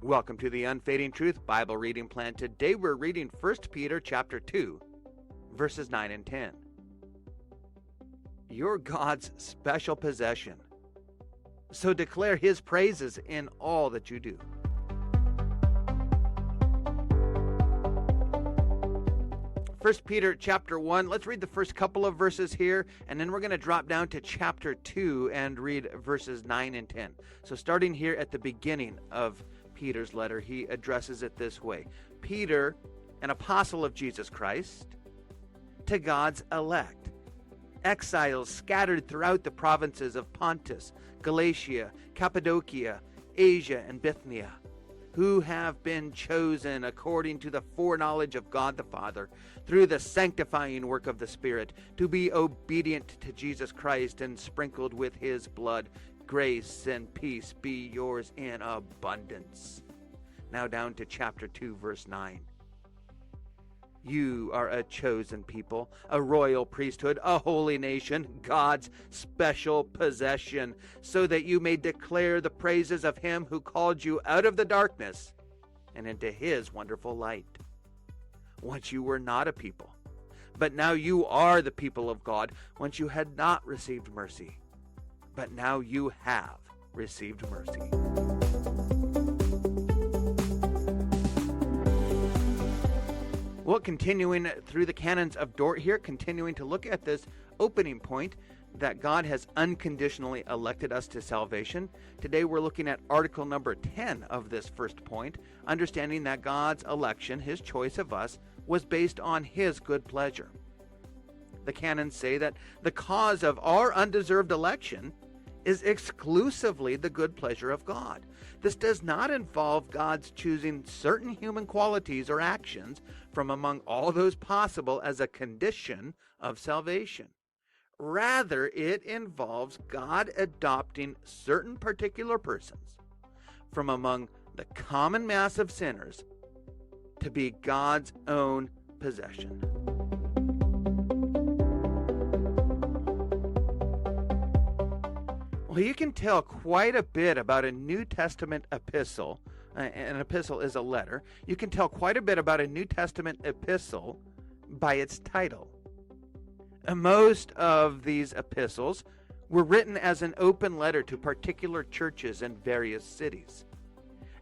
Welcome to the Unfading Truth Bible reading plan. Today we're reading 1 Peter chapter 2, verses 9 and 10. You're God's special possession, so declare His praises in all that you do. First Peter chapter 1, let's read the first couple of verses here, and then we're going to drop down to chapter 2 and read verses 9 and 10. So starting here at the beginning of Peter's letter, he addresses it this way. Peter, an apostle of Jesus Christ, to God's elect, exiles scattered throughout the provinces of Pontus, Galatia, Cappadocia, Asia, and Bithynia, who have been chosen according to the foreknowledge of God the Father, through the sanctifying work of the Spirit, to be obedient to Jesus Christ and sprinkled with His blood. Grace and peace be yours in abundance. Now down to chapter 2, verse 9. You are a chosen people, a royal priesthood, a holy nation, God's special possession, so that you may declare the praises of Him who called you out of the darkness and into His wonderful light. Once you were not a people, but now you are the people of God. Once you had not received mercy, but now you have received mercy. Well, continuing through the canons of Dort here, continuing to look at this opening point that God has unconditionally elected us to salvation. Today we're looking at article number 10 of this first point, understanding that God's election, His choice of us, was based on His good pleasure. The canons say that the cause of our undeserved election is exclusively the good pleasure of God. This does not involve God's choosing certain human qualities or actions from among all those possible as a condition of salvation. Rather, it involves God adopting certain particular persons from among the common mass of sinners to be God's own possession. Well, you can tell quite a bit about a New Testament epistle. An epistle is a letter. You can tell quite a bit about a New Testament epistle by its title. Most of these epistles were written as an open letter to particular churches in various cities.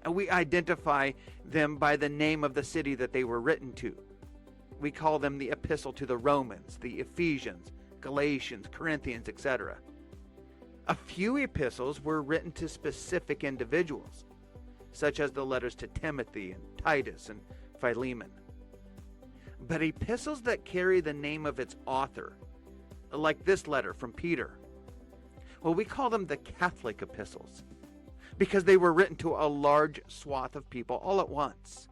And we identify them by the name of the city that they were written to. We call them the epistle to the Romans, the Ephesians, Galatians, Corinthians, etc. A few epistles were written to specific individuals, such as the letters to Timothy and Titus and Philemon. But epistles that carry the name of its author, like this letter from Peter, well, we call them the Catholic epistles, because they were written to a large swath of people all at once.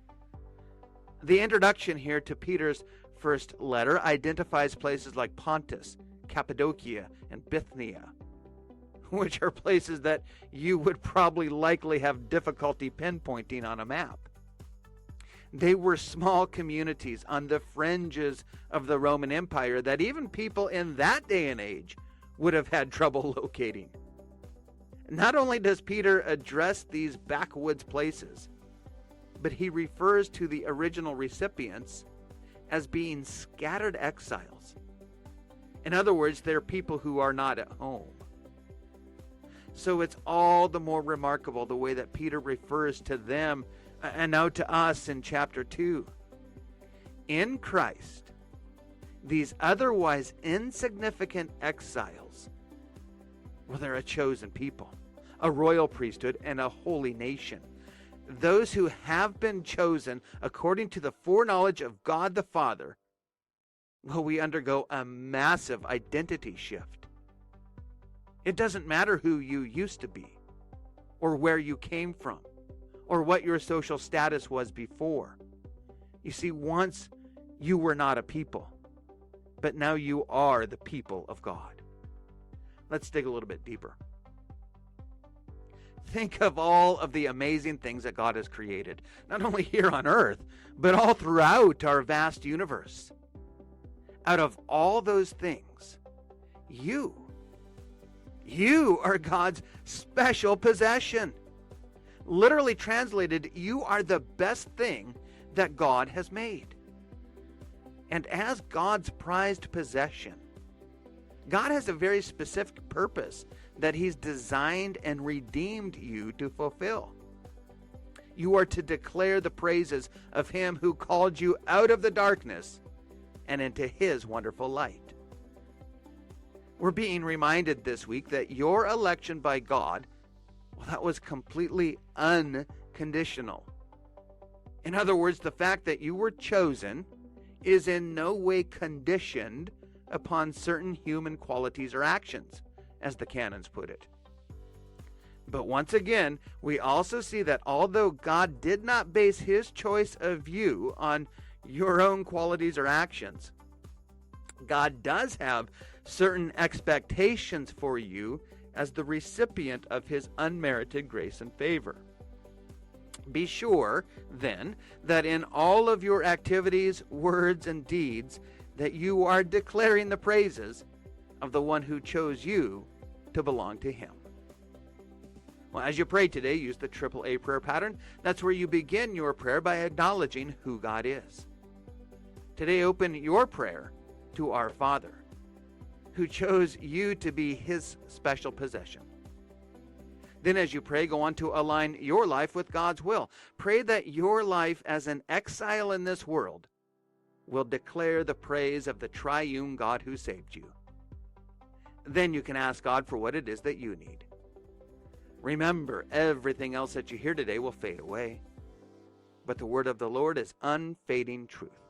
The introduction here to Peter's first letter identifies places like Pontus, Cappadocia, and Bithynia, which are places that you would probably likely have difficulty pinpointing on a map. They were small communities on the fringes of the Roman Empire that even people in that day and age would have had trouble locating. Not only does Peter address these backwoods places, but he refers to the original recipients as being scattered exiles. In other words, they're people who are not at home. So it's all the more remarkable the way that Peter refers to them and now to us in chapter 2. In Christ, these otherwise insignificant exiles, well, they're a chosen people, a royal priesthood, and a holy nation. Those who have been chosen according to the foreknowledge of God the Father, well, we undergo a massive identity shift. It doesn't matter who you used to be, or where you came from, or what your social status was before. You see, once you were not a people, but now you are the people of God. Let's dig a little bit deeper. Think of all of the amazing things that God has created, not only here on earth, but all throughout our vast universe. Out of all those things, you are God's special possession. Literally translated, you are the best thing that God has made. And as God's prized possession, God has a very specific purpose that He's designed and redeemed you to fulfill. You are to declare the praises of Him who called you out of the darkness and into His wonderful light. We're being reminded this week that your election by God, well, that was completely unconditional. In other words, the fact that you were chosen is in no way conditioned upon certain human qualities or actions, as the canons put it. But once again, we also see that although God did not base His choice of you on your own qualities or actions, God does have certain expectations for you as the recipient of His unmerited grace and favor. Be sure, then, that in all of your activities, words, and deeds, that you are declaring the praises of the one who chose you to belong to Him. Well, as you pray today, use the AAA prayer pattern. That's where you begin your prayer by acknowledging who God is. Today, open your prayer to our Father, who chose you to be His special possession. Then as you pray, go on to align your life with God's will. Pray that your life as an exile in this world will declare the praise of the triune God who saved you. Then you can ask God for what it is that you need. Remember, everything else that you hear today will fade away, but the word of the Lord is unfading truth.